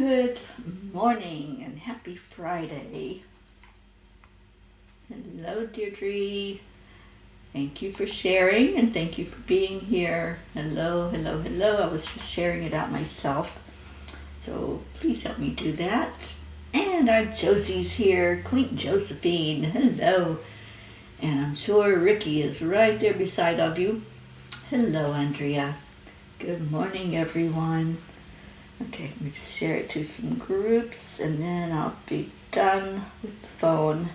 Good morning and happy Friday. Hello, Deirdre. Thank you for sharing and thank you for being here. Hello, hello, hello. I was just sharing it out myself. So please help me do that. And our Josie's here, Queen Josephine. Hello. And I'm sure Ricky is right there beside of you. Hello, Andrea. Good morning, everyone. Okay, let me just share it to some groups and then I'll be done with the phone.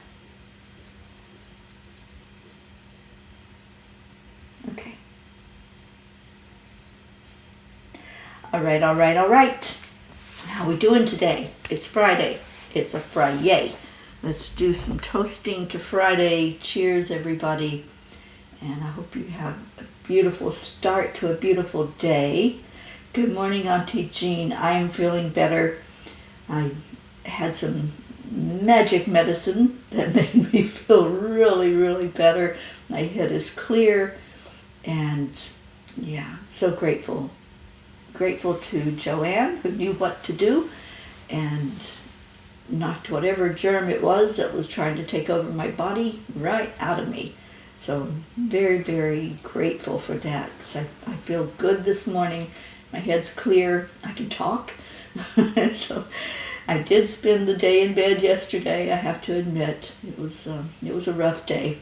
Okay. All right. How we doing today? It's Friday. It's a Friday. Let's do some toasting to Friday. Cheers, everybody. And I hope you have a beautiful start to a beautiful day. Good morning, Auntie Jean. I am feeling better. I had some magic medicine that made me feel really, really better. My head is clear and yeah, so grateful. Grateful to Joanne who knew what to do and knocked whatever germ it was that was trying to take over my body right out of me. So very, very grateful for that because I feel good this morning. My head's clear. I can talk. So I did spend the day in bed yesterday. I have to admit it was a rough day.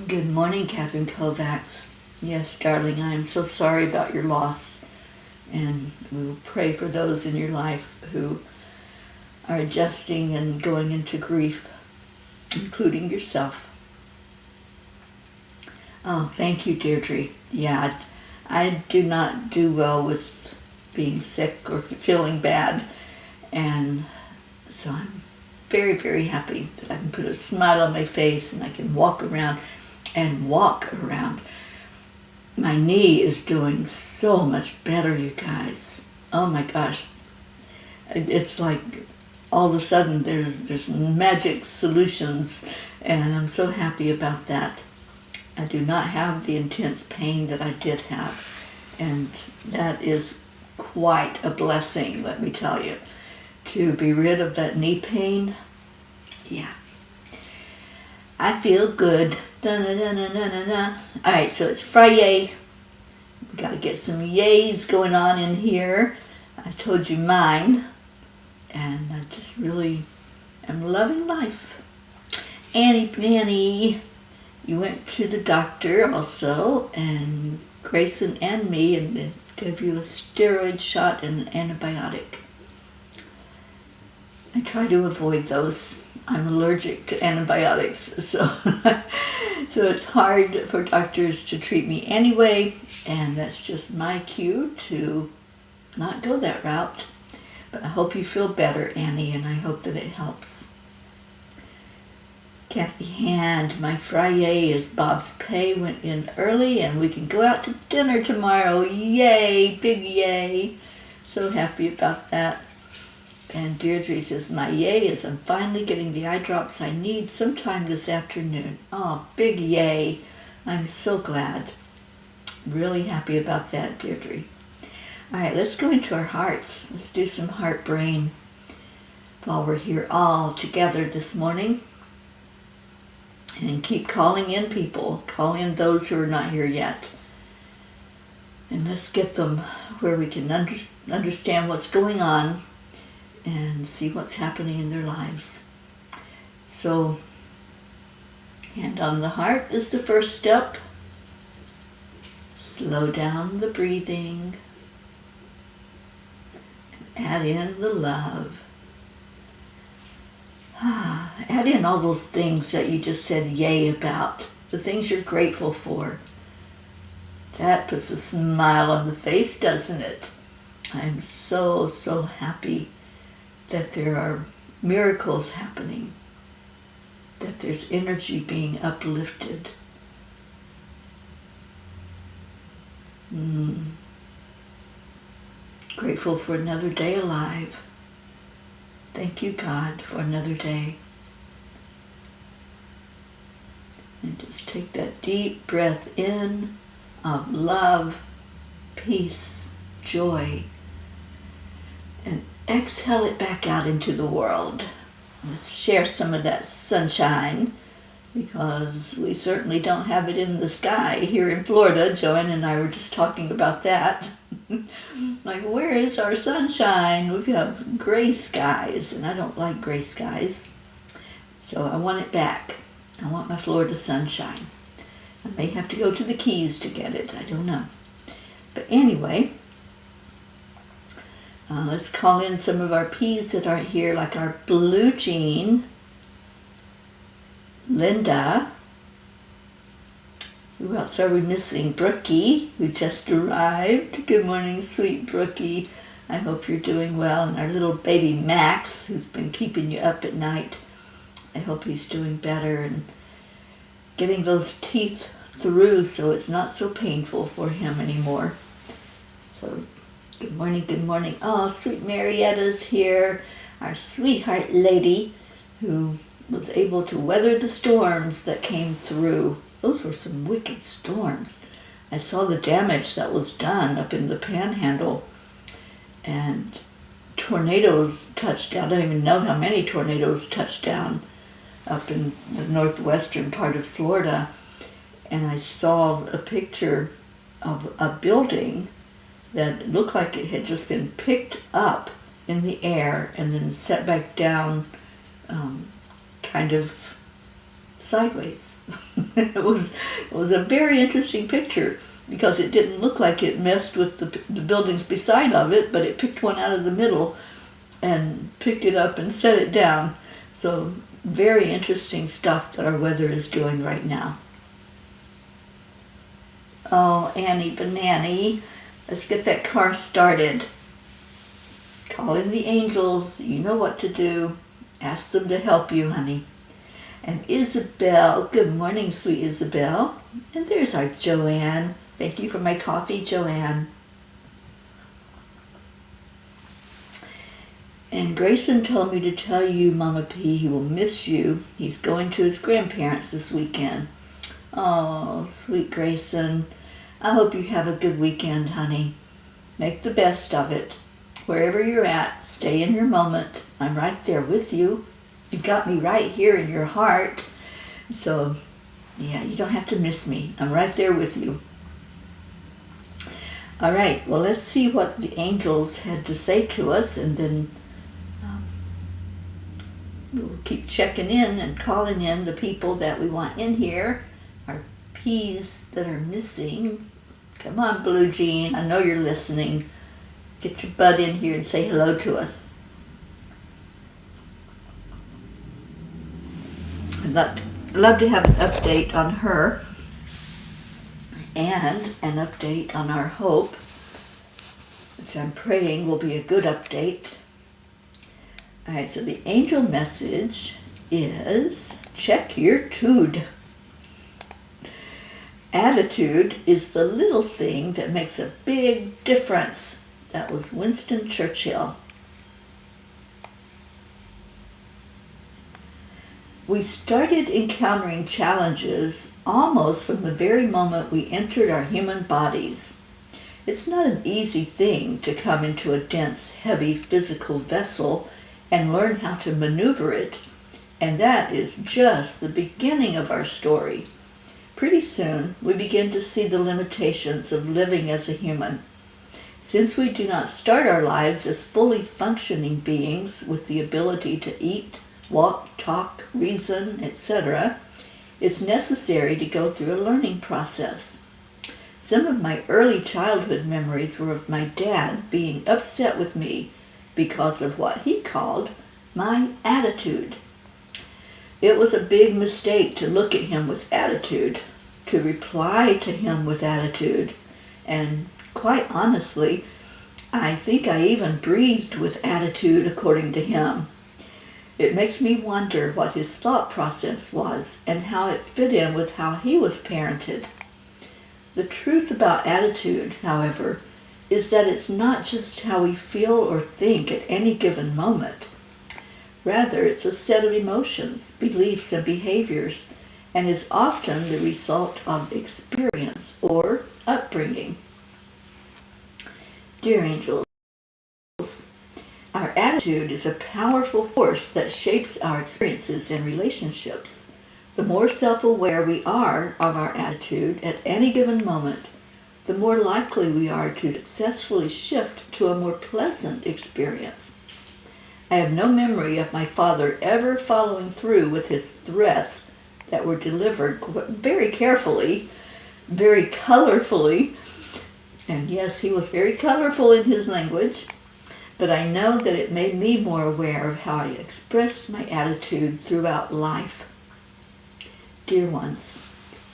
Good morning, Catherine Kovacs. Yes, darling, I am so sorry about your loss, and we will pray for those in your life who are adjusting and going into grief, including yourself. Oh, thank you, Deirdre. Yeah, I do not do well with being sick or feeling bad. And so I'm very, very happy that I can put a smile on my face and I can walk around. My knee is doing so much better, you guys. Oh my gosh. It's like all of a sudden there's magic solutions and I'm so happy about that. I do not have the intense pain that I did have. And that is quite a blessing, let me tell you. To be rid of that knee pain, yeah. I feel good. Alright, so it's Friday. We got to get some yays going on in here. I told you mine. And I just really am loving life. Annie, you went to the doctor also, and Grayson and me, and they gave you a steroid shot and an antibiotic. I try to avoid those. I'm allergic to antibiotics, so it's hard for doctors to treat me anyway, and that's just my cue to not go that route. But I hope you feel better, Annie, and I hope that it helps. Kathy Hand, my Friday is Bob's pay went in early and we can go out to dinner tomorrow. Yay, big yay. So happy about that. And Deirdre says, my yay is I'm finally getting the eye drops I need sometime this afternoon. Oh, big yay. I'm so glad. Really happy about that, Deirdre. All right, let's go into our hearts. Let's do some heart brain while we're here all together this morning. And keep calling in people. Call in those who are not here yet. And let's get them where we can understand what's going on and see what's happening in their lives. So, hand on the heart is the first step. Slow down the breathing. Add in the love. Add in all those things that you just said yay about, the things you're grateful for. That puts a smile on the face, doesn't it? I'm so, so happy that there are miracles happening, that there's energy being uplifted. Grateful for another day alive. Thank you, God, for another day. And just take that deep breath in of love peace, joy, and exhale it back out into the world. Let's share some of that sunshine, because we certainly don't have it in the sky here in Florida. Joanne and I were just talking about that. Like, where is our sunshine? We have gray skies, and I don't like gray skies. So I want it back. I want my Florida sunshine. I may have to go to the Keys to get it. I don't know. But anyway, let's call in some of our P's that aren't here, like our Blue Jean, Linda. Who else are we missing? Brookie, who just arrived. Good morning, sweet Brookie. I hope you're doing well. And our little baby Max, who's been keeping you up at night. I hope he's doing better and getting those teeth through so it's not so painful for him anymore. So, good morning, good morning. Oh, sweet Marietta's here, our sweetheart lady who was able to weather the storms that came through. Those were some wicked storms. I saw the damage that was done up in the Panhandle, and tornadoes touched down. I don't even know how many tornadoes touched down up in the northwestern part of Florida. And I saw a picture of a building that looked like it had just been picked up in the air and then set back down kind of sideways. It was a very interesting picture, because it didn't look like it messed with the buildings beside of it, but it picked one out of the middle and picked it up and set it down. So very interesting stuff that our weather is doing right now. Oh, Annie Banani, let's get that car started. Call in the angels. You know what to do. Ask them to help you, honey. And Isabel, good morning, sweet Isabel. And there's our Joanne. Thank you for my coffee, Joanne. And Grayson told me to tell you, Mama P, he will miss you. He's going to his grandparents this weekend. Oh, sweet Grayson. I hope you have a good weekend, honey. Make the best of it. Wherever you're at, stay in your moment. I'm right there with you. You've got me right here in your heart. So, yeah, you don't have to miss me. I'm right there with you. All right, well, let's see what the angels had to say to us, and then we'll keep checking in and calling in the people that we want in here, our P's that are missing. Come on, Blue Jean, I know you're listening. Get your butt in here and say hello to us. I'd love to have an update on her and an update on our hope, which I'm praying will be a good update. All right, so the angel message is check your tude. Attitude is the little thing that makes a big difference. That was Winston Churchill. We started encountering challenges almost from the very moment we entered our human bodies. It's not an easy thing to come into a dense, heavy physical vessel and learn how to maneuver it, and that is just the beginning of our story. Pretty soon, we begin to see the limitations of living as a human. Since we do not start our lives as fully functioning beings with the ability to eat, walk, talk, reason, etc., it's necessary to go through a learning process. Some of my early childhood memories were of my dad being upset with me because of what he called my attitude. It was a big mistake to look at him with attitude, to reply to him with attitude, and quite honestly, I think I even breathed with attitude according to him. It makes me wonder what his thought process was and how it fit in with how he was parented. The truth about attitude, however, is that it's not just how we feel or think at any given moment. Rather, it's a set of emotions, beliefs, and behaviors, and is often the result of experience or upbringing. Dear angels, our attitude is a powerful force that shapes our experiences and relationships. The more self-aware we are of our attitude at any given moment, the more likely we are to successfully shift to a more pleasant experience. I have no memory of my father ever following through with his threats that were delivered very carefully, very colorfully, and yes, he was very colorful in his language, but I know that it made me more aware of how I expressed my attitude throughout life. Dear ones,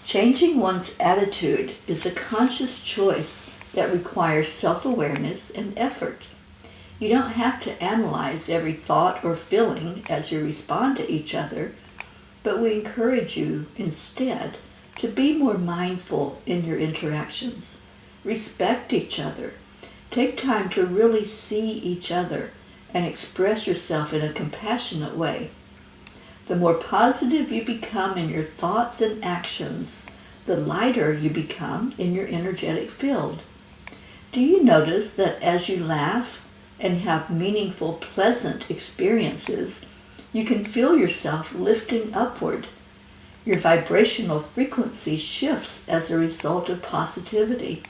changing one's attitude is a conscious choice that requires self-awareness and effort. You don't have to analyze every thought or feeling as you respond to each other, but we encourage you instead to be more mindful in your interactions. Respect each other. Take time to really see each other and express yourself in a compassionate way. The more positive you become in your thoughts and actions, the lighter you become in your energetic field. Do you notice that as you laugh and have meaningful, pleasant experiences, you can feel yourself lifting upward? Your vibrational frequency shifts as a result of positivity.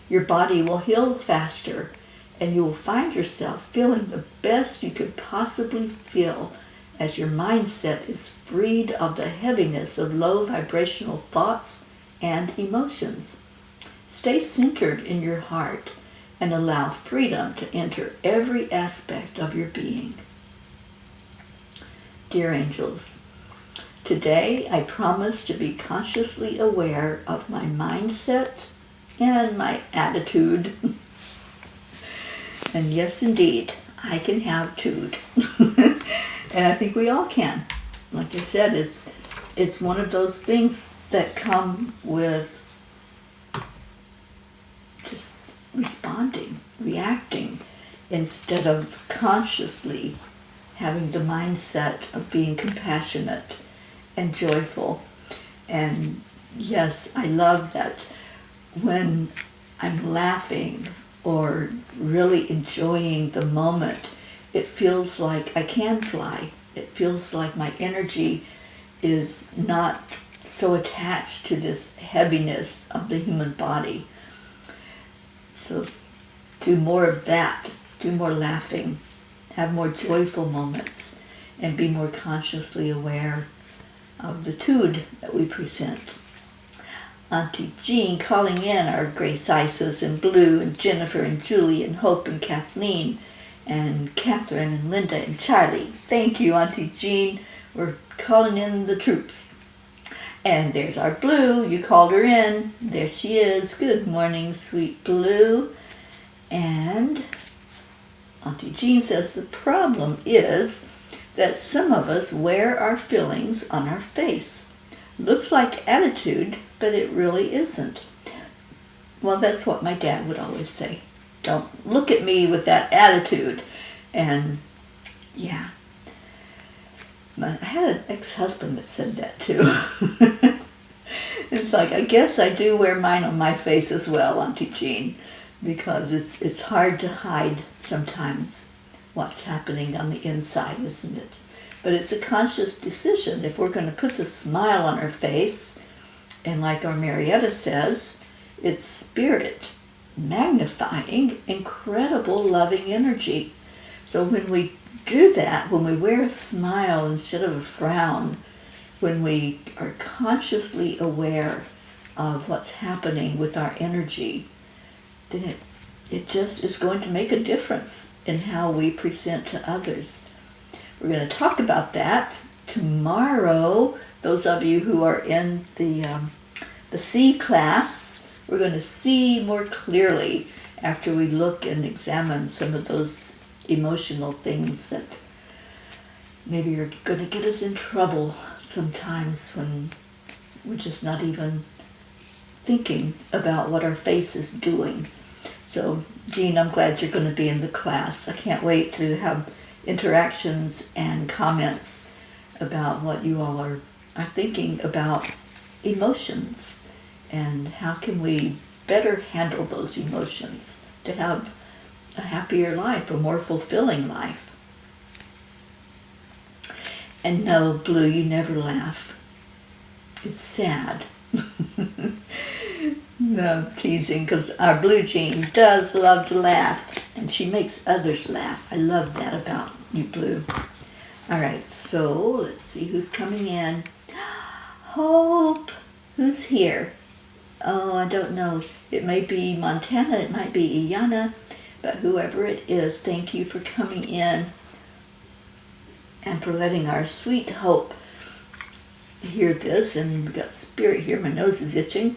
Your body will heal faster, and you will find yourself feeling the best you could possibly feel as your mindset is freed of the heaviness of low vibrational thoughts and emotions. Stay centered in your heart and allow freedom to enter every aspect of your being. Dear angels, today I promise to be consciously aware of my mindset and my attitude. And yes, indeed, I can have tude. And I think we all can. Like I said, it's one of those things that come with just responding, reacting, instead of consciously having the mindset of being compassionate and joyful. And yes, I love that when I'm laughing or really enjoying the moment, it feels like I can fly. It feels like my energy is not so attached to this heaviness of the human body. So do more of that. Do more laughing. Have more joyful moments. And be more consciously aware of the tude that we present. Auntie Jean calling in our Grace Isis and Blue and Jennifer and Julie and Hope and Kathleen and Catherine and Linda and Charlie. Thank you, Auntie Jean. We're calling in the troops. And there's our Blue. You called her in. There she is. Good morning, sweet Blue. And Auntie Jean says the problem is that some of us wear our feelings on our face. Looks like attitude, but it really isn't. Well, that's what my dad would always say. Don't look at me with that attitude. And yeah, I had an ex-husband that said that too. It's like, I guess I do wear mine on my face as well, Auntie Jean, because it's hard to hide sometimes what's happening on the inside, isn't it? But it's a conscious decision. If we're going to put the smile on our face, and like our Marietta says, it's spirit magnifying incredible loving energy. So when we do that, when we wear a smile instead of a frown, when we are consciously aware of what's happening with our energy, then it just is going to make a difference in how we present to others. We're going to talk about that tomorrow. Those of you who are in the C class, we're going to see more clearly after we look and examine some of those emotional things that maybe are going to get us in trouble sometimes when we're just not even thinking about what our face is doing. So, Jean, I'm glad you're going to be in the class. I can't wait to have interactions and comments about what you all are thinking about emotions and how can we better handle those emotions to have a happier life, a more fulfilling life. And no, Blue, you never laugh. It's sad. No, I'm teasing, because our Blue Jean does love to laugh, and she makes others laugh. I love that about you, Blue. All right, so let's see who's coming in. Hope. Who's here? Oh, I don't know. It may be Montana, it might be Iana, but whoever it is, thank you for coming in and for letting our sweet Hope hear this. And we've got Spirit here. My nose is itching.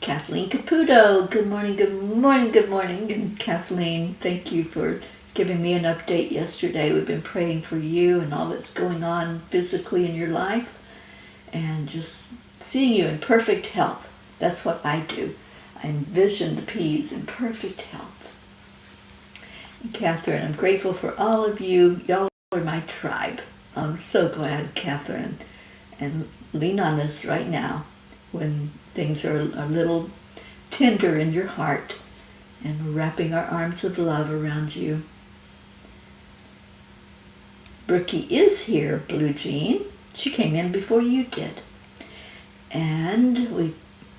Kathleen Caputo, good morning, good morning, good morning. And Kathleen, thank you for giving me an update yesterday. We've been praying for you and all that's going on physically in your life, and just seeing you in perfect health. That's what I do. I envision the peas in perfect health. And Catherine, I'm grateful for all of you. Y'all are my tribe. I'm so glad, Catherine. And lean on us right now when things are a little tender in your heart, and we're wrapping our arms of love around you. Brookie is here, Blue Jean. She came in before you did. And we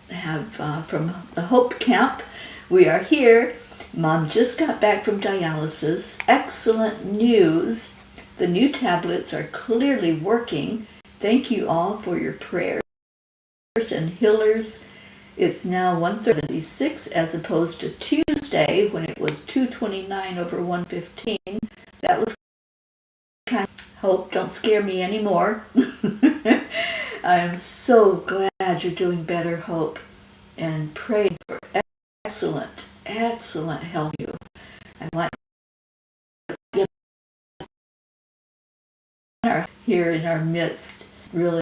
have from the Hope Camp, we are here. Mom just got back from dialysis. Excellent news. The new tablets are clearly working. Thank you all for your prayers and healers. It's now 136 as opposed to Tuesday when it was 229 over 115. That was kind of Hope. Don't scare me anymore. I am so glad you're doing better, Hope, and praying for excellent health. I want you here in our midst, really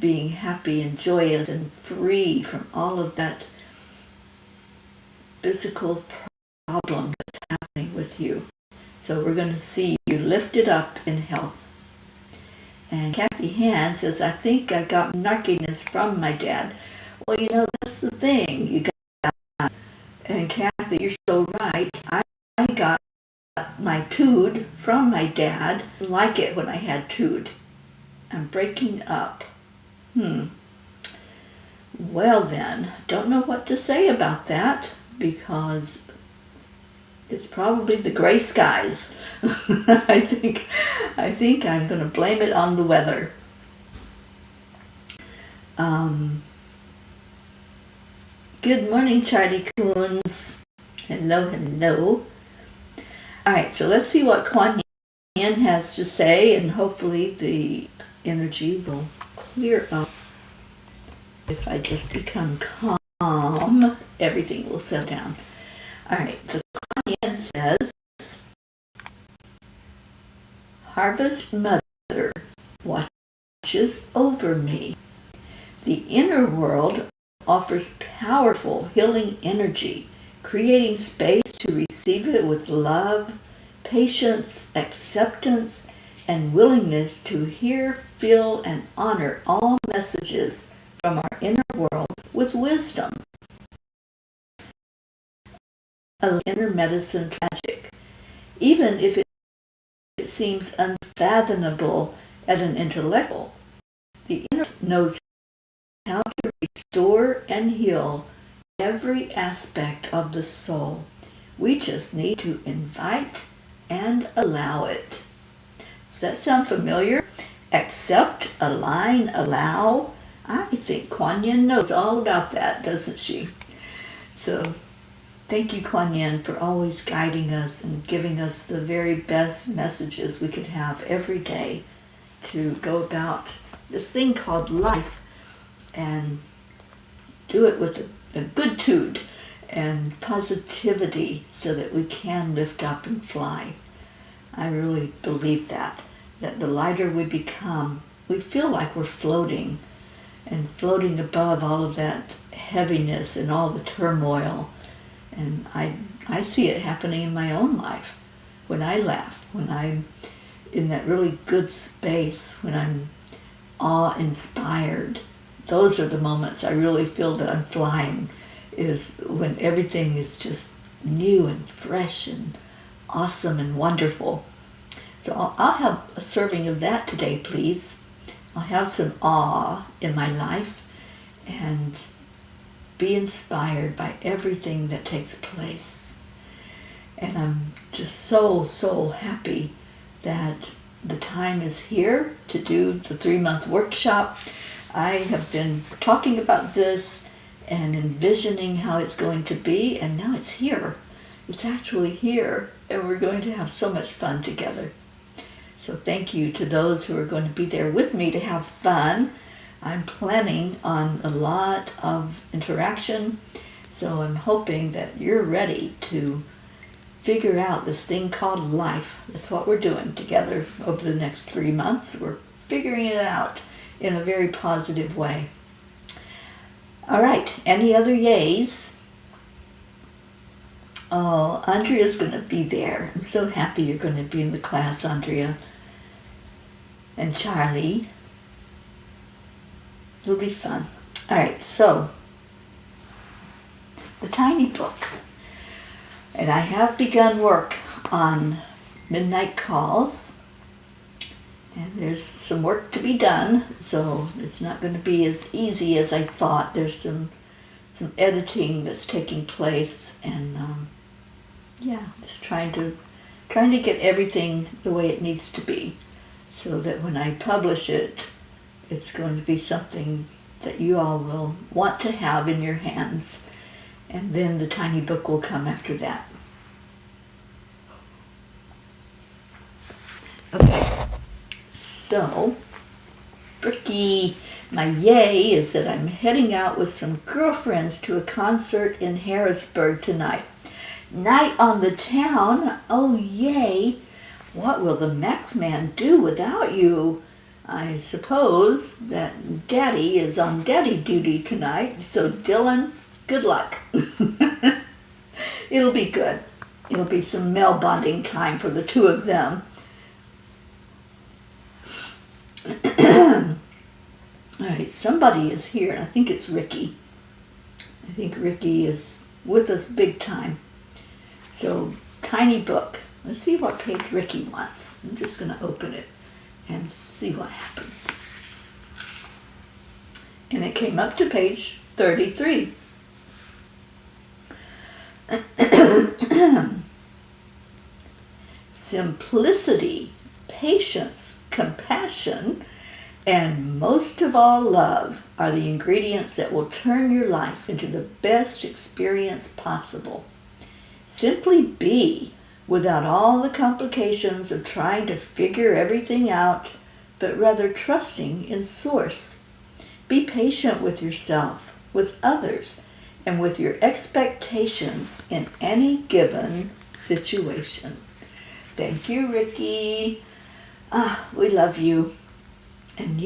being happy and joyous and free from all of that physical problem that's happening with you. So we're going to see you lifted up in health. And Kathy Han says, I think I got narkiness from my dad. Well, you know, that's the thing. You got, and Kathy, you're so right. I got my tood from my dad. I didn't like it when I had tood. I'm breaking up. Well then, don't know what to say about that, because it's probably the gray skies. I think I'm going to blame it on the weather. Good morning, Charlie Coons. Hello, hello. All right, so let's see what Kuan Yin has to say, and hopefully the energy will clear up. If I just become calm, everything will settle down. All right, so Kuan Yin says, Harvest Mother watches over me. The inner world offers powerful healing energy, creating space to receive it with love, patience, acceptance, and willingness to hear, feel, and honor all messages from our inner world with wisdom. A inner medicine tragic, even if it seems unfathomable at an intellectual. The inner knows how to restore and heal every aspect of the soul. We just need to invite and allow it. Does that sound familiar? Accept, align, allow. I think Kuan Yin knows all about that, doesn't she? So thank you, Kuan Yin, for always guiding us and giving us the very best messages we could have every day to go about this thing called life and do it with a good tude and positivity so that we can lift up and fly. I really believe that the lighter we become, we feel like we're floating and floating above all of that heaviness and all the turmoil. And I see it happening in my own life when I laugh, when I'm in that really good space, when I'm awe-inspired. Those are the moments I really feel that I'm flying, is when everything is just new and fresh and awesome and wonderful. So I'll have a serving of that today, please. I'll have some awe in my life and be inspired by everything that takes place. And I'm just so, so happy that the time is here to do the 3-month workshop. I have been talking about this and envisioning how it's going to be, and now it's here. It's actually here, and we're going to have so much fun together. So thank you to those who are going to be there with me to have fun. I'm planning on a lot of interaction, so I'm hoping that you're ready to figure out this thing called life. That's what we're doing together over the next 3 months. We're figuring it out in a very positive way. All right, any other yays? Oh, Andrea's going to be there. I'm so happy you're going to be in the class, Andrea. And Charlie. It'll be fun. All right, so the tiny book. And I have begun work on midnight calls. And there's some work to be done, so it's not going to be as easy as I thought. There's some editing that's taking place, and just trying to get everything the way it needs to be, so that when I publish it, it's going to be something that you all will want to have in your hands, and then the tiny book will come after that. Okay, so Ricky, my yay is that I'm heading out with some girlfriends to a concert in Harrisburg tonight. Night on the town, oh yay! What will the Max Man do without you? I suppose that Daddy is on Daddy duty tonight, so Dylan, good luck. It'll be good. It'll be some male bonding time for the two of them. All right, somebody is here, and I think it's Ricky. I think Ricky is with us big time. So, tiny book. Let's see what page Ricky wants. I'm just going to open it and see what happens. And it came up to page 33. Simplicity, patience, compassion, and most of all love are the ingredients that will turn your life into the best experience possible. Simply be, without all the complications of trying to figure everything out, but rather trusting in Source. Be patient with yourself, with others, and with your expectations in any given situation. Thank you, Ricky. We love you. And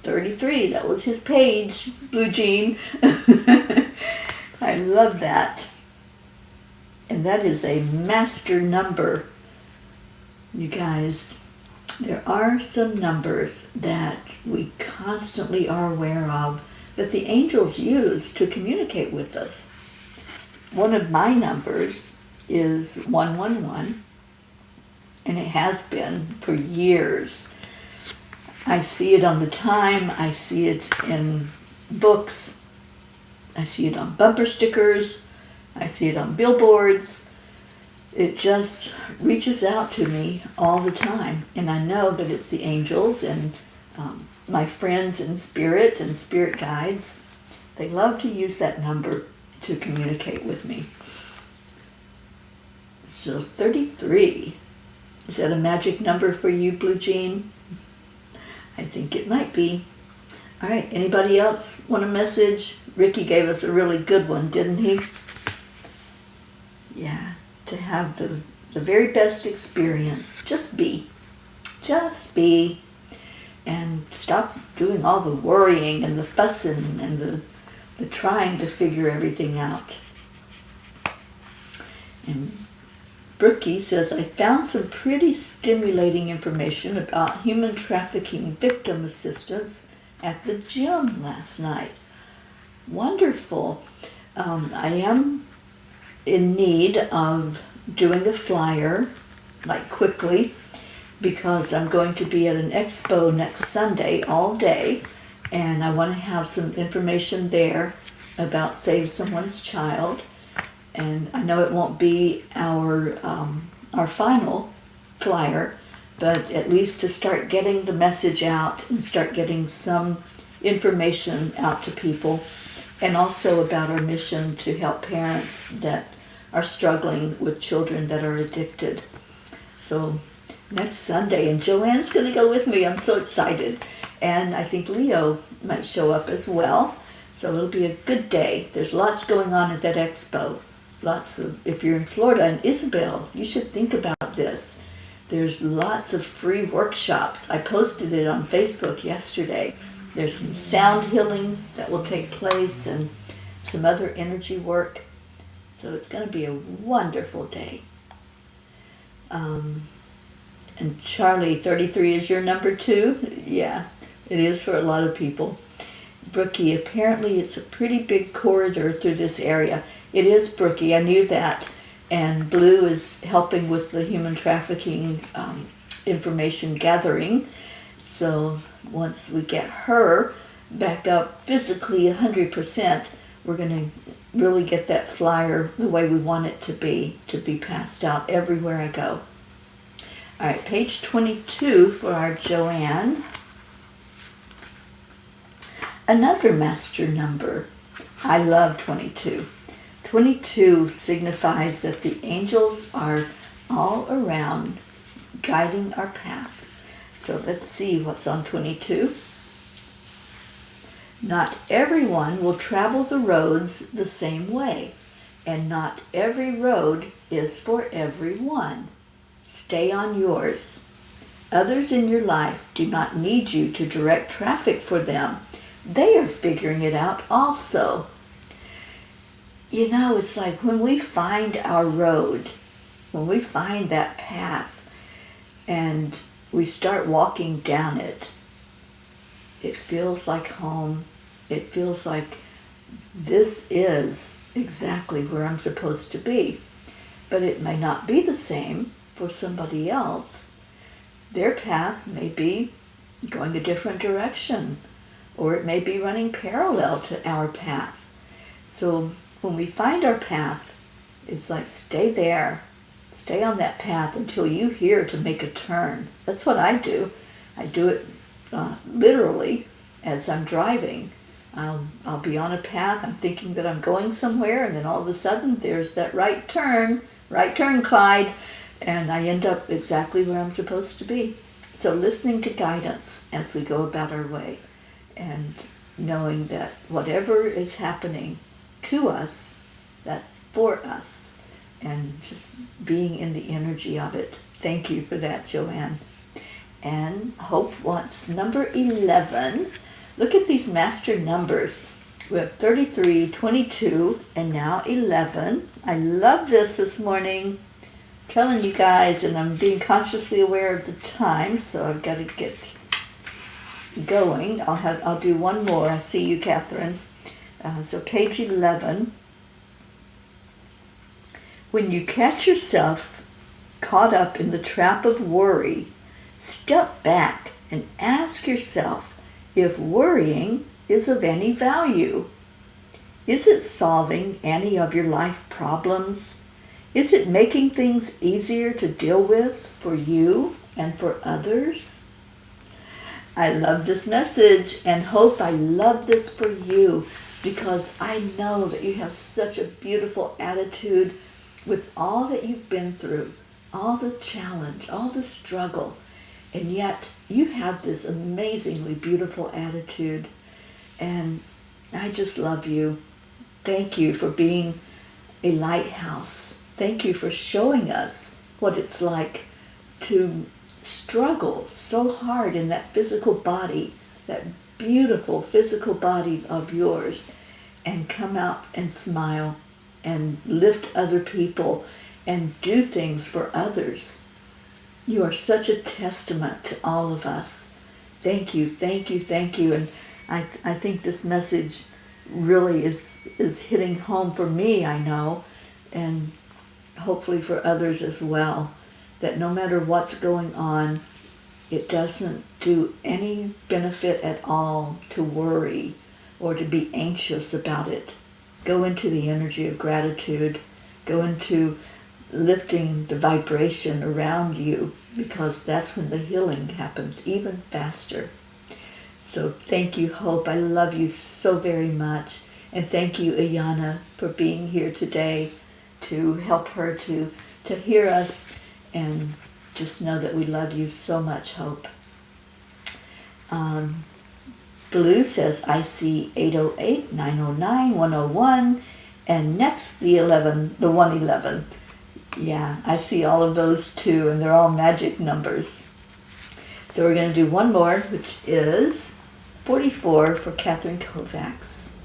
33, that was his page, Blue Jean. I love that. And that is a master number. You guys, there are some numbers that we constantly are aware of that the angels use to communicate with us. One of my numbers is 111, and it has been for years. I see it on the time, I see it in books, I see it on bumper stickers, I see it on billboards. It just reaches out to me all the time, and I know that it's the angels and my friends in spirit and spirit guides. They love to use that number to communicate with me. So 33, is that a magic number for you, Blue Jean? I think it might be. All right, anybody else want a message? Ricky gave us a really good one, didn't he? Yeah, to have the very best experience. Just be. Just be. And stop doing all the worrying and the fussing and the trying to figure everything out. And Brookie says, I found some pretty stimulating information about human trafficking victim assistance at the gym last night. Wonderful. I am in need of doing a flyer, like quickly, because I'm going to be at an expo next Sunday all day, and I want to have some information there about Save Someone's Child. And I know it won't be our final flyer, but at least to start getting the message out and start getting some information out to people, and also about our mission to help parents that are struggling with children that are addicted. So next Sunday, and Joanne's going to go with me. I'm so excited. And I think Leo might show up as well. So it'll be a good day. There's lots going on at that expo. If you're in Florida, and Isabel, you should think about this. There's lots of free workshops. I posted it on Facebook yesterday. There's some sound healing that will take place and some other energy work. So it's going to be a wonderful day. And Charlie, 33 is your number 2? Yeah, it is for a lot of people. Brookie, apparently it's a pretty big corridor through this area. It is, Brookie, I knew that. And Blue is helping with the human trafficking information gathering. So once we get her back up physically 100%, we're going to really get that flyer the way we want it to be passed out everywhere I go. All right, page 22 for our Joanne. Another master number. I love 22. 22 signifies that the angels are all around guiding our path. So let's see what's on 22. Not everyone will travel the roads the same way, and not every road is for everyone. Stay on yours. Others in your life do not need you to direct traffic for them. They are figuring it out also. You know, it's like when we find our road, when we find that path, and we start walking down it, it feels like home. It feels like this is exactly where I'm supposed to be. But it may not be the same for somebody else. Their path may be going a different direction, or it may be running parallel to our path. So when we find our path, it's like stay there. Stay on that path until you hear to make a turn. That's what I do. I do it literally as I'm driving. I'll be on a path. I'm thinking that I'm going somewhere, and then all of a sudden there's that right turn, Clyde, and I end up exactly where I'm supposed to be. So listening to guidance as we go about our way, and knowing that whatever is happening to us, that's for us. And just being in the energy of it. Thank you for that, Joanne. And Hope wants number 11. Look at these master numbers. We have 33, 22, and now 11. I love this morning. I'm telling you guys, and I'm being consciously aware of the time, so I've got to get going. I'll do one more. I see you, Catherine. So page 11. When you catch yourself caught up in the trap of worry, step back and ask yourself if worrying is of any value. Is it solving any of your life problems? Is it making things easier to deal with for you and for others? I love this message, and Hope, I love this for you, because I know that you have such a beautiful attitude with all that you've been through, all the challenge, all the struggle, and yet you have this amazingly beautiful attitude, and I just love you. Thank you for being a lighthouse. Thank you for showing us what it's like to struggle so hard in that physical body, that beautiful physical body of yours, and come out and smile and lift other people and do things for others. You are such a testament to all of us. Thank you, thank you, thank you. And I think this message really is hitting home for me, I know, and hopefully for others as well, that no matter what's going on, it doesn't do any benefit at all to worry or to be anxious about it. Go into the energy of gratitude. Go into lifting the vibration around you, because that's when the healing happens even faster. So thank you, Hope. I love you so very much. And thank you, Ayana, for being here today to help her to hear us, and just know that we love you so much, Hope. Blue says, I see 808, 909, 101, and next the 111. Yeah, I see all of those too, and they're all magic numbers. So we're going to do one more, which is 44 for Catherine Kovacs.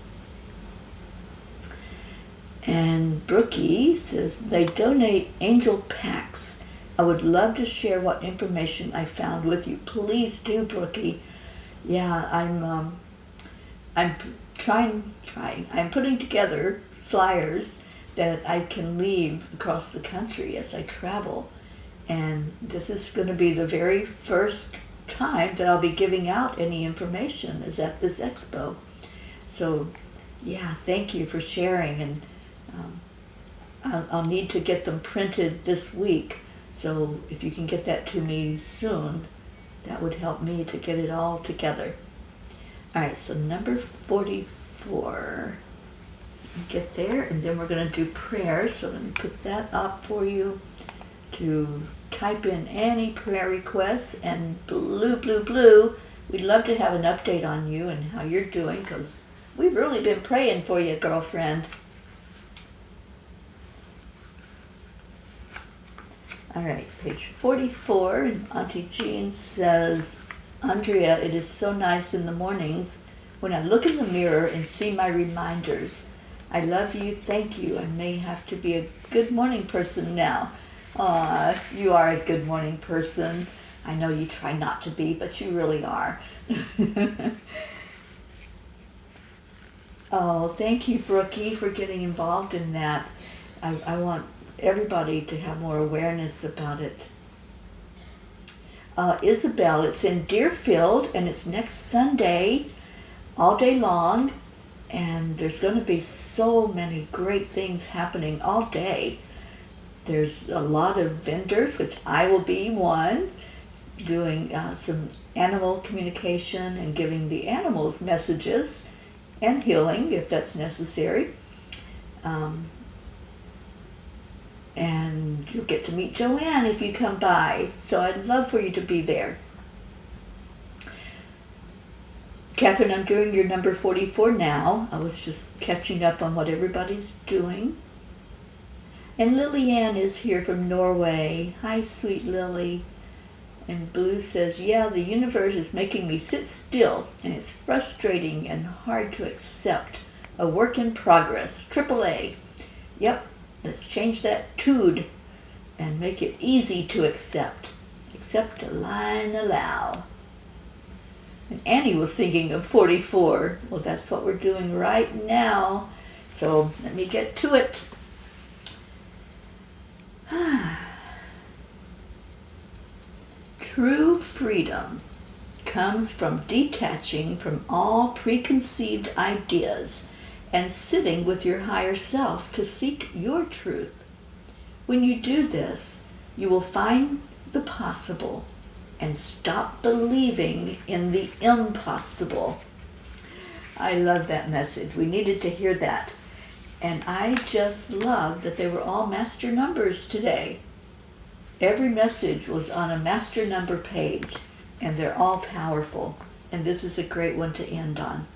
And Brookie says, they donate angel packs. I would love to share what information I found with you. Please do, Brookie. Yeah, I'm putting together flyers that I can leave across the country as I travel. And this is going to be the very first time that I'll be giving out any information is at this expo. So, yeah, thank you for sharing. And I'll need to get them printed this week. So if you can get that to me soon, that would help me to get it all together. All right, so number 44. Get there, and then we're going to do prayers. So let me put that up for you to type in any prayer requests. And blue, we'd love to have an update on you and how you're doing, because we've really been praying for you, girlfriend. All right, page 44, and Auntie Jean says, Andrea, it is so nice in the mornings when I look in the mirror and see my reminders. I love you, thank you. I may have to be a good morning person now. Aw, you are a good morning person. I know you try not to be, but you really are. Oh, thank you, Brookie, for getting involved in that. I want everybody to have more awareness about it. Isabel, it's in Deerfield, and it's next Sunday, all day long, and there's going to be so many great things happening all day. There's a lot of vendors, which I will be one, doing some animal communication and giving the animals messages and healing if that's necessary. And you'll get to meet Joanne if you come by. So I'd love for you to be there. Catherine, I'm doing your number 44 now. I was just catching up on what everybody's doing. And Lillian is here from Norway. Hi, sweet Lily. And Blue says, yeah, the universe is making me sit still, and it's frustrating and hard to accept. A work in progress. AAA. Yep. Let's change that "tude" and make it easy to accept. Accept, align, allow. And Annie was thinking of 44. Well, that's what we're doing right now. So let me get to it. True freedom comes from detaching from all preconceived ideas and sitting with your higher self to seek your truth. When you do this, you will find the possible and stop believing in the impossible. I love that message. We needed to hear that. And I just love that they were all master numbers today. Every message was on a master number page, and they're all powerful. And this is a great one to end on.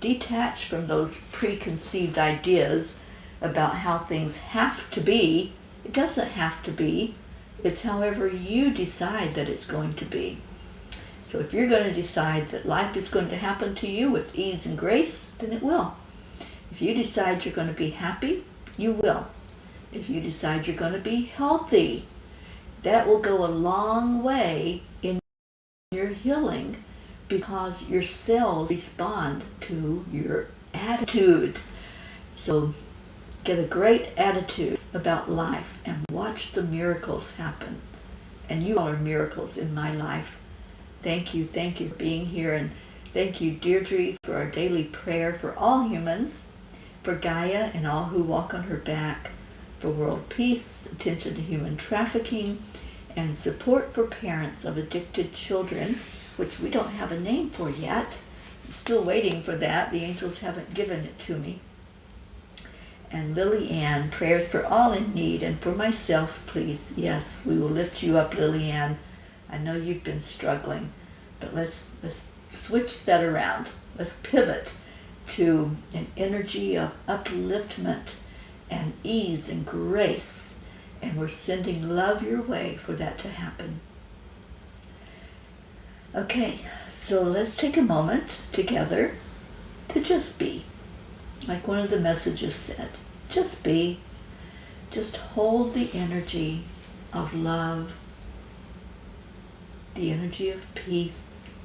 Detach from those preconceived ideas about how things have to be. It doesn't have to be. It's however you decide that it's going to be. So if you're going to decide that life is going to happen to you with ease and grace, then it will. If you decide you're going to be happy, you will. If you decide you're going to be healthy, that will go a long way in your healing, because your cells respond to your attitude. So get a great attitude about life and watch the miracles happen. And you all are miracles in my life. Thank you for being here, and thank you, Deirdre, for our daily prayer for all humans, for Gaia and all who walk on her back, for world peace, attention to human trafficking, and support for parents of addicted children, which we don't have a name for yet. I'm still waiting for that. The angels haven't given it to me. And Lily Ann, prayers for all in need, and for myself, please. Yes, we will lift you up, Lily Ann. I know you've been struggling, but let's switch that around. Let's pivot to an energy of upliftment and ease and grace, and we're sending love your way for that to happen. Okay, so let's take a moment together to just be. Like one of the messages said, just be. Just hold the energy of love, the energy of peace,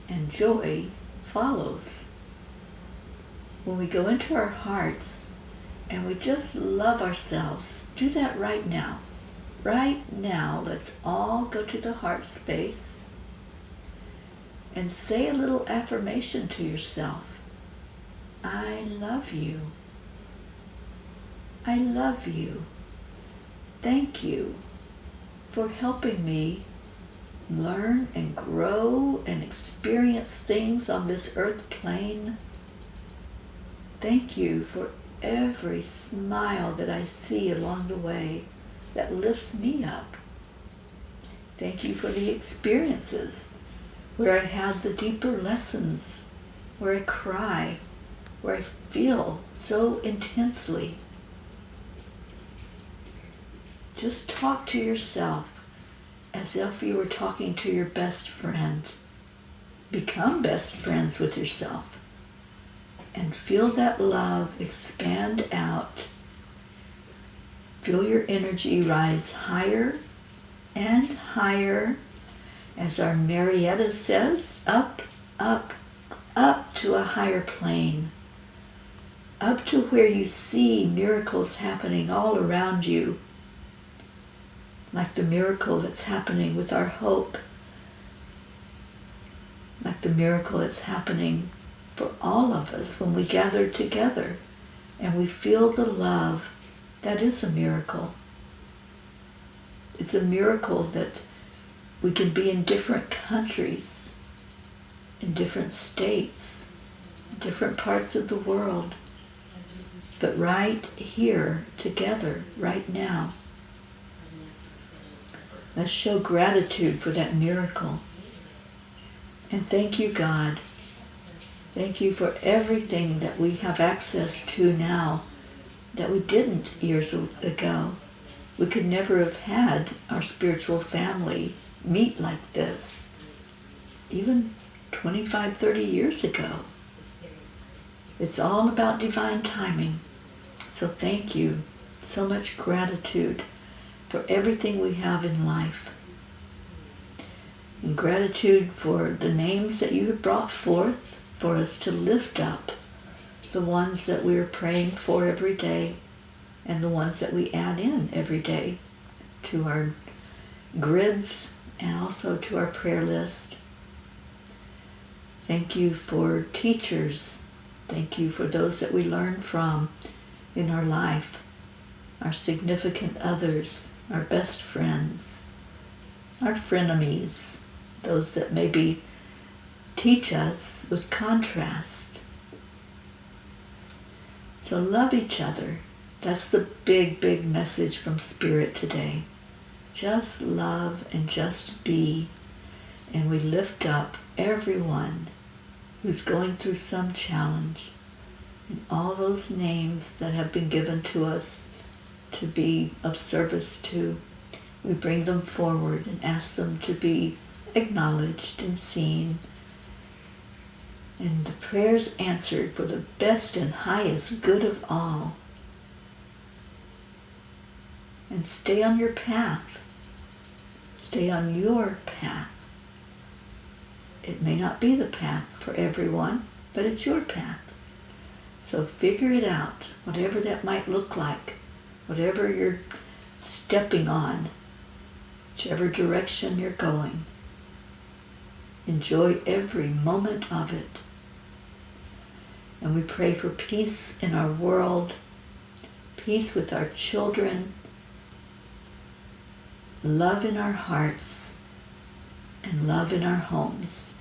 and joy follows. When we go into our hearts and we just love ourselves, do that right now. Right now, let's all go to the heart space and say a little affirmation to yourself. I love you. I love you. Thank you for helping me learn and grow and experience things on this earth plane. Thank you for every smile that I see along the way that lifts me up. Thank you for the experiences where I have the deeper lessons, where I cry, where I feel so intensely. Just talk to yourself as if you were talking to your best friend. Become best friends with yourself and feel that love expand out. Feel your energy rise higher and higher, as our Marietta says, up, up, up to a higher plane. Up to where you see miracles happening all around you, like the miracle that's happening with our hope, like the miracle that's happening for all of us when we gather together and we feel the love. That is a miracle. It's a miracle that we can be in different countries, in different states, different parts of the world, but right here together, right now. Let's show gratitude for that miracle. And thank you, God. Thank you for everything that we have access to now that we didn't years ago. We could never have had our spiritual family meet like this, even 25, 30 years ago. It's all about divine timing. So thank you. So much gratitude for everything we have in life. And gratitude for the names that you have brought forth for us to lift up, the ones that we are praying for every day, and the ones that we add in every day to our grids and also to our prayer list. Thank you for teachers. Thank you for those that we learn from in our life, our significant others, our best friends, our frenemies, those that maybe teach us with contrast. So love each other. That's the big, big message from Spirit today. Just love and just be. And we lift up everyone who's going through some challenge. And all those names that have been given to us to be of service to, we bring them forward and ask them to be acknowledged and seen. And the prayers answered for the best and highest good of all. And stay on your path. Stay on your path. It may not be the path for everyone, but it's your path. So figure it out, whatever that might look like, whatever you're stepping on, whichever direction you're going. Enjoy every moment of it. And we pray for peace in our world, peace with our children, love in our hearts, and love in our homes.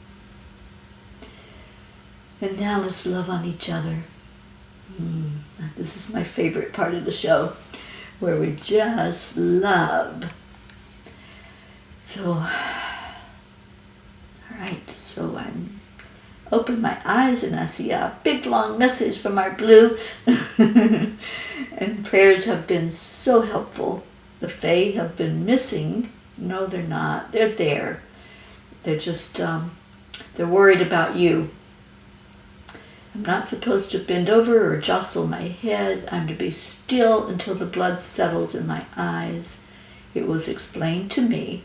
And now let's love on each other. This is my favorite part of the show, where we just love. So, all right, so I'm open my eyes and I see a big long message from our blue. And prayers have been so helpful. The Fae have been missing. No, they're not. They're there. They're just, they're worried about you. I'm not supposed to bend over or jostle my head. I'm to be still until the blood settles in my eyes. It was explained to me.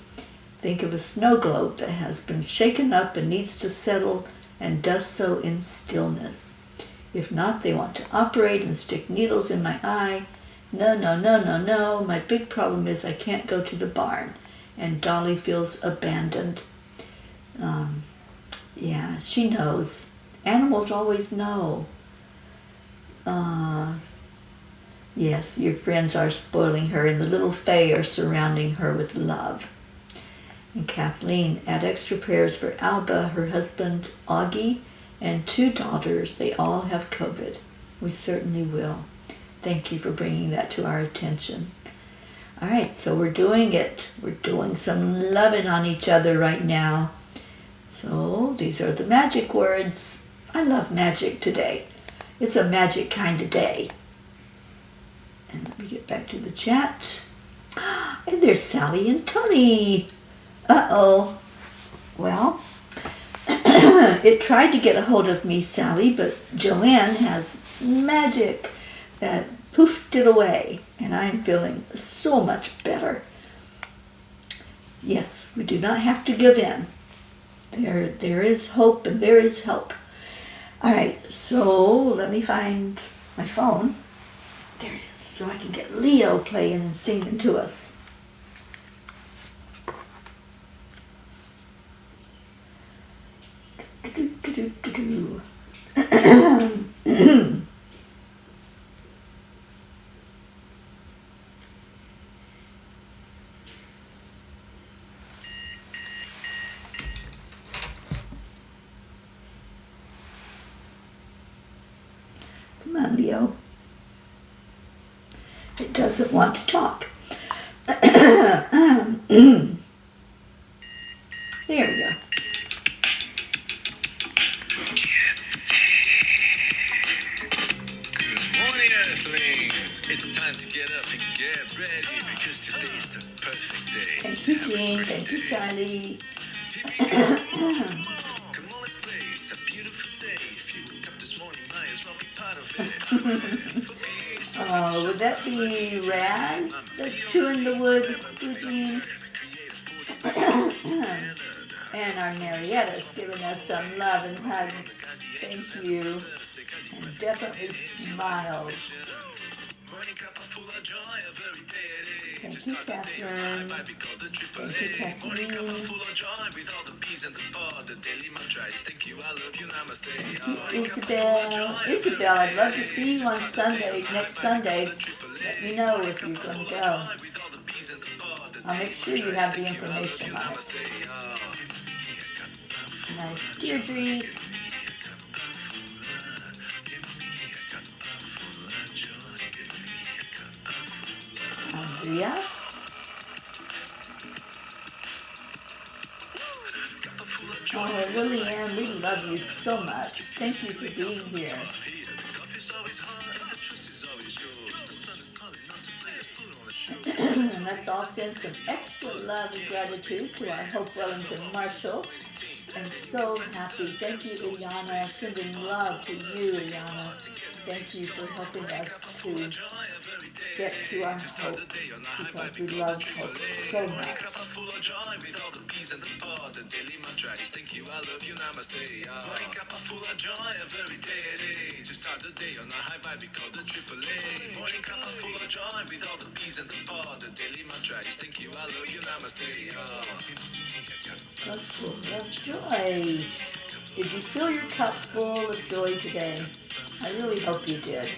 Think of a snow globe that has been shaken up and needs to settle and does so in stillness. If not, they want to operate and stick needles in my eye. No. My big problem is I can't go to the barn. And Dolly feels abandoned. Yeah, she knows. Animals always know. Yes, your friends are spoiling her, and the little Fae are surrounding her with love. And Kathleen, add extra prayers for Alba, her husband Augie, and 2 daughters. They all have COVID. We certainly will. Thank you for bringing that to our attention. All right, so we're doing it. We're doing some loving on each other right now. So these are the magic words. I love magic today. It's a magic kind of day. And let me get back to the chat. And there's Sally and Tony. Uh-oh. Well, it tried to get a hold of me, Sally, but Joanne has magic that poofed it away, and I'm feeling so much better. Yes, we do not have to give in. There is hope and there is help. All right, so let me find my phone. There it is, so I can get Leo playing and singing to us. Come on, Leo. It doesn't want to talk. There we go. It's time to get up and get ready because today is the perfect day. Thank you, Jean. Thank you, Charlie. Come on, let's play. It's a beautiful day. If you woke up this morning, might as well be part of it. Oh, would that be Raz that's chewing the wood, Jean? And our Marietta's giving us some love and hugs. Thank you. And definitely smiles. Morning Cuppa full of joy, a very day it is. Thank you, Catherine. Thank you, Morning Cuppa Kathleen. full of joy with all the bees and the bar, the daily mantras. Thank you, I love you, namaste. Thank you, Isabel. Isabel, I'd love to see you on Sunday, next Sunday. Let me know if you're going to go. I'll make sure you have the information on it. Nice. Deirdre. Andrea. Oh, Lillian, we love you so much. Thank you for being here. And let's all send some extra love and gratitude to our Hope Wellington Marshall. I'm so happy. Thank you, Ilyana. Sending love to you, Ilyana. Thank you for helping us to get to our hope because we love hope so much. Full of joy with all the peace and the pod. The daily mantra is thank you, I love you, namaste. Morning cup full of joy every day. To start the day on a high vibe, we call the AAA. Morning cup full of joy with all the peace and the pod. The daily mantra is thank you, I love you, namaste. Cup full of joy. Did you fill your cup full of joy today? I really hope you did.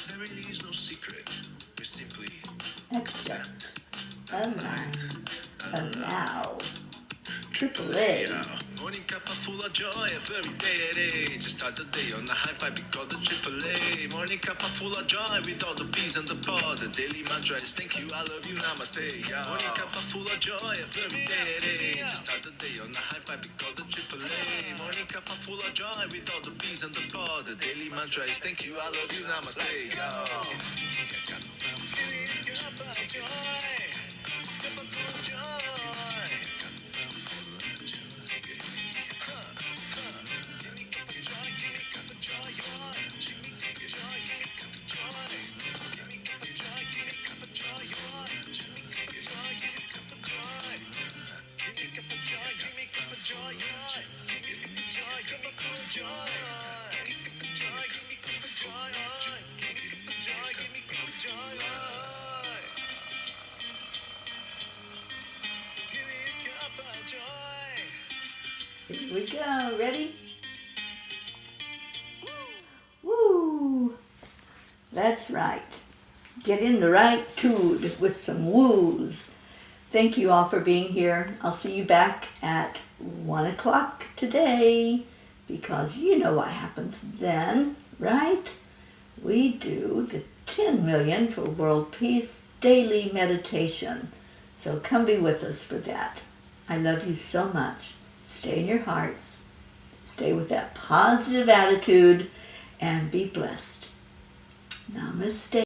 There really is no secret. We simply Accept, align, allow. AAA. Morning cup full of joy every day. Just start the day on a high vibe, we call the AAA. Morning cup full of joy with all the peace and the pod. The daily mantra is thank you, I love you, namaste. Morning cup full of joy every day. Just start the day on a high vibe, we call the AAA. Morning cup full of joy with all the peace and the pod. The daily mantra is thank you, I love you, namaste. Here we go. Ready? Woo! That's right. Get in the right tude with some woos. Thank you all for being here. I'll see you back at 1 o'clock today because you know what happens then, right? We do the 10 million for world peace daily meditation. So come be with us for that. I love you so much. Stay in your hearts. Stay with that positive attitude and be blessed. Namaste.